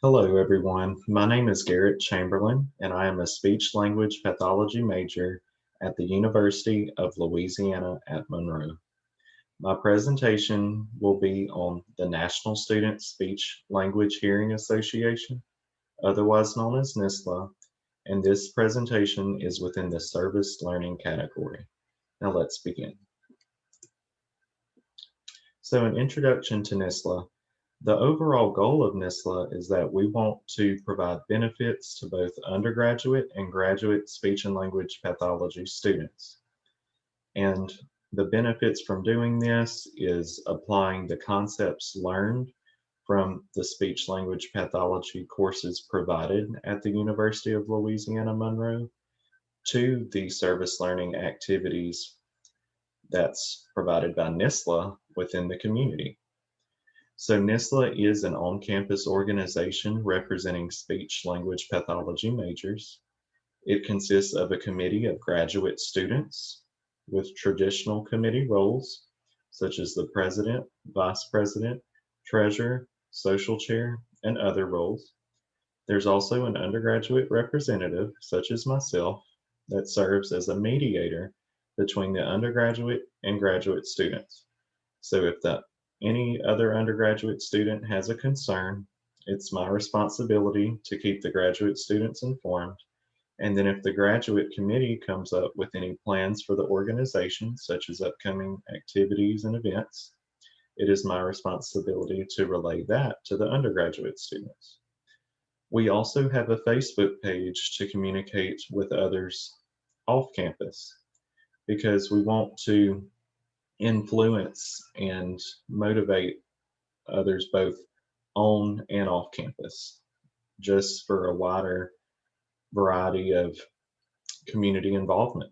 Hello, everyone. My name is Garrett Chamberlain, and I am a speech language pathology major at the University of Louisiana at Monroe. My presentation will be on the National Student Speech Language Hearing Association, otherwise known as NSSLHA, and this presentation is within the service learning category. Now let's begin. So an introduction to NSSLHA. The overall goal of NSSLHA is that we want to provide benefits to both undergraduate and graduate speech and language pathology students. And the benefits from doing this is applying the concepts learned from the speech language pathology courses provided at the University of Louisiana Monroe to the service learning activities that's provided by NSSLHA within the community. So NSSLHA is an on-campus organization representing speech language pathology majors. It consists of a committee of graduate students with traditional committee roles, such as the president, vice president, treasurer, social chair, and other roles. There's also an undergraduate representative, such as myself, that serves as a mediator between the undergraduate and graduate students. So if any other undergraduate student has a concern, it's my responsibility to keep the graduate students informed. And then if the graduate committee comes up with any plans for the organization, such as upcoming activities and events, it is my responsibility to relay that to the undergraduate students. We also have a Facebook page to communicate with others off campus because we want to influence and motivate others both on and off campus, just for a wider variety of community involvement.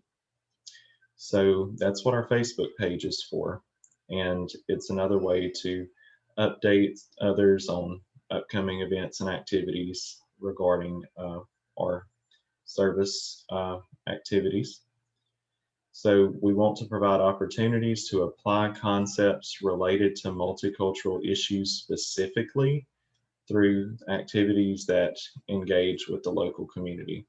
So that's what our Facebook page is for. And it's another way to update others on upcoming events and activities regarding our service activities. So we want to provide opportunities to apply concepts related to multicultural issues specifically through activities that engage with the local community.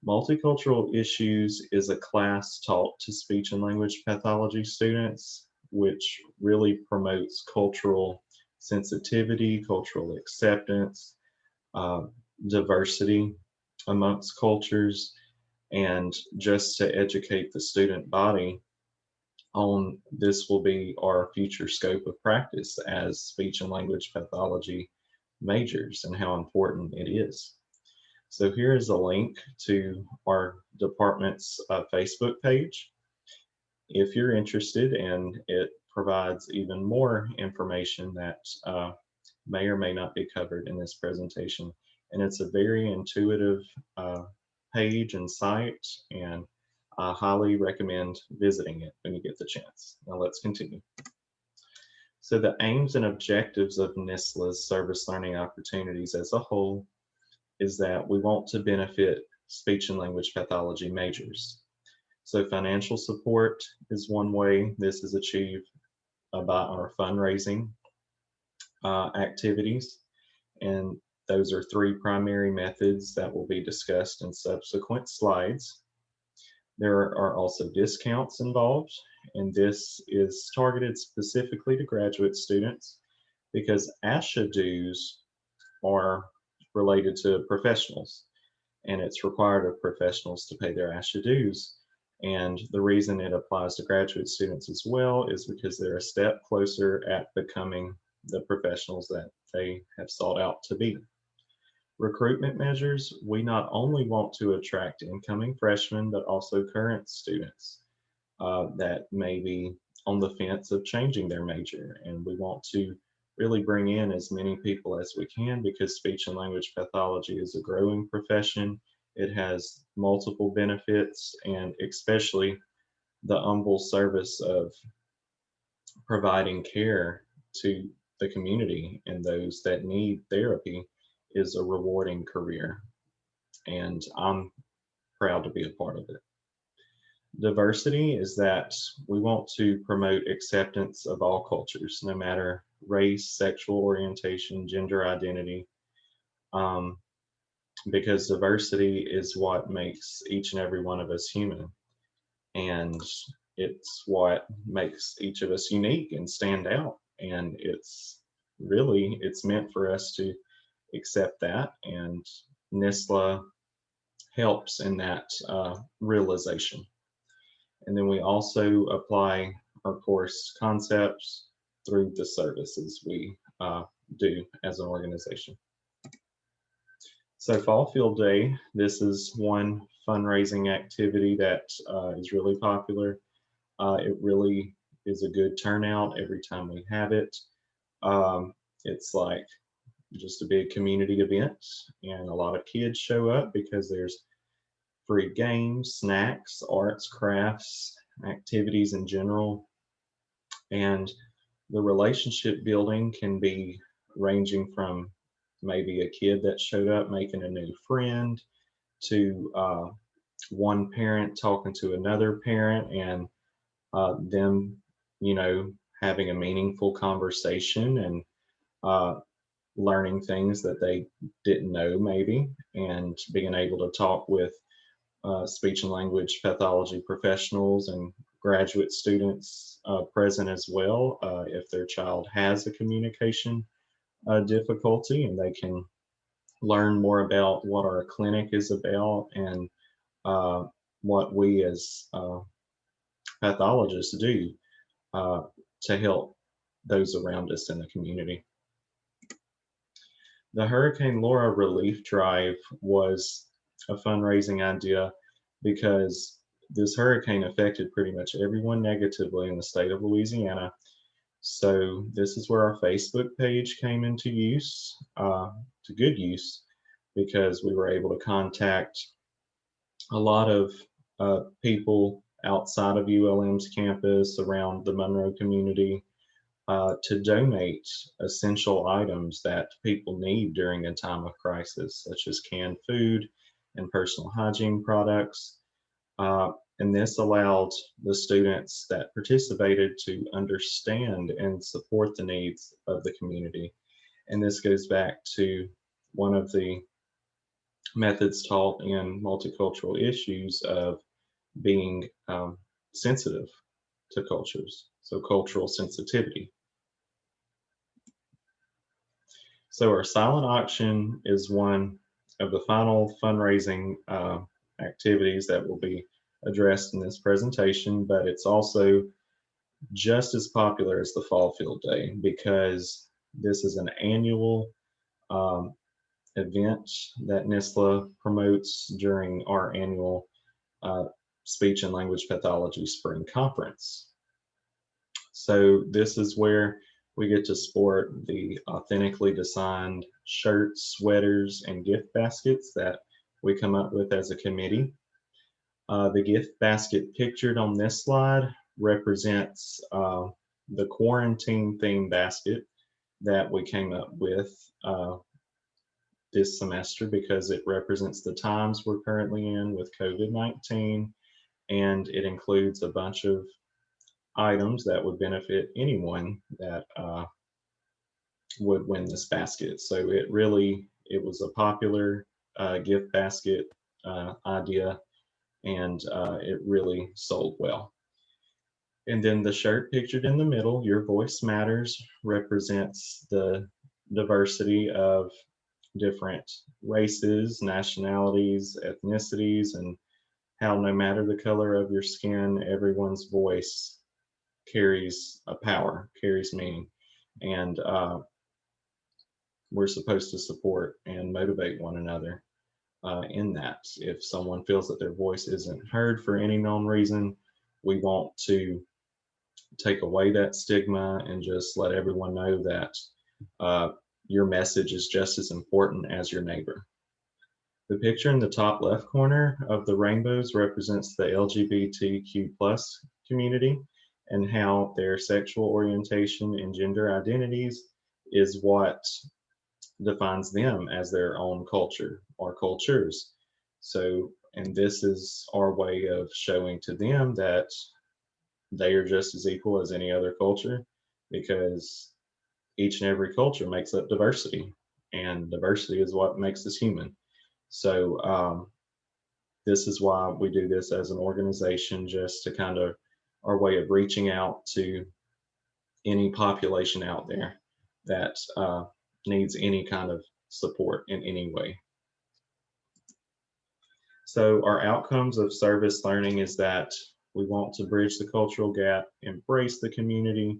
Multicultural issues is a class taught to speech and language pathology students, which really promotes cultural sensitivity, cultural acceptance, uh, diversity amongst cultures, and just to educate the student body on this will be our future scope of practice as speech and language pathology majors and how important it is. So here is a link to our department's Facebook page. If you're interested, and it provides even more information that may or may not be covered in this presentation. And it's a very intuitive page and site, and I highly recommend visiting it when you get the chance. Now let's continue. So the aims and objectives of NSSLHA's service learning opportunities as a whole is that we want to benefit speech and language pathology majors. So financial support is one way this is achieved by our fundraising activities. And those are three primary methods that will be discussed in subsequent slides. There are also discounts involved, and this is targeted specifically to graduate students because ASHA dues are related to professionals, and it's required of professionals to pay their ASHA dues. And the reason it applies to graduate students as well is because they're a step closer at becoming the professionals that they have sought out to be. Recruitment measures, we not only want to attract incoming freshmen, but also current students that may be on the fence of changing their major. And we want to really bring in as many people as we can because speech and language pathology is a growing profession. It has multiple benefits, and especially the humble service of providing care to the community and those that need therapy is a rewarding career, and I'm proud to be a part of it. Diversity is that we want to promote acceptance of all cultures, no matter race, sexual orientation, gender identity. because diversity is what makes each and every one of us human. And it's what makes each of us unique and stand out. And it's meant for us to accept that. And NSSLHA helps in that realization. And then we also apply our course concepts through the services we do as an organization. So Fall Field Day, this is one fundraising activity that is really popular. It really is a good turnout every time we have it. It's like just a big community event, and a lot of kids show up because there's free games, snacks, arts, crafts, activities in general. And the relationship building can be ranging from maybe a kid that showed up making a new friend to one parent talking to another parent and them, having a meaningful conversation and uh, learning things that they didn't know maybe, and being able to talk with speech and language pathology professionals and graduate students present as well if their child has a communication difficulty, and they can learn more about what our clinic is about and uh, what we as pathologists do uh, to help those around us in the community. The Hurricane Laura Relief Drive was a fundraising idea because this hurricane affected pretty much everyone negatively in the state of Louisiana. So this is where our Facebook page came into use, to good use, because we were able to contact a lot of people outside of ULM's campus around the Monroe community to donate essential items that people need during a time of crisis, such as canned food and personal hygiene products. And this allowed the students that participated to understand and support the needs of the community. And this goes back to one of the methods taught in multicultural issues of being sensitive to cultures, so cultural sensitivity. So our silent auction is one of the final fundraising activities that will be addressed in this presentation, but it's also just as popular as the Fall Field Day because this is an annual um, event that NSSLHA promotes during our annual uh, Speech and Language Pathology Spring Conference. So this is where we get to sport the authentically designed shirts, sweaters, and gift baskets that we come up with as a committee. The gift basket pictured on this slide represents the quarantine theme basket that we came up with this semester because it represents the times we're currently in with COVID-19, and it includes a bunch of items that would benefit anyone that would win this basket. So it was a popular gift basket idea, and it really sold well. And then the shirt pictured in the middle, Your Voice Matters, represents the diversity of different races, nationalities, ethnicities, and how no matter the color of your skin, everyone's voice carries a power, carries meaning. And we're supposed to support and motivate one another in that. If someone feels that their voice isn't heard for any known reason, we want to take away that stigma and just let everyone know that your message is just as important as your neighbor. The picture in the top left corner of the rainbows represents the LGBTQ plus community and how their sexual orientation and gender identities is what defines them as their own culture or cultures. So, and this is our way of showing to them that they are just as equal as any other culture because each and every culture makes up diversity. and diversity is what makes us human. So this is why we do this as an organization, just to kind of our way of reaching out to any population out there that needs any kind of support in any way. So our outcomes of service learning is that we want to bridge the cultural gap, embrace the community,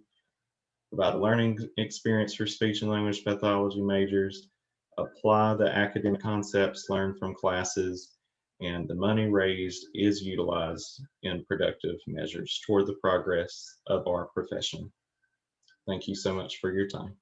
provide a learning experience for speech and language pathology majors, apply the academic concepts learned from classes, and the money raised is utilized in productive measures toward the progress of our profession. Thank you so much for your time.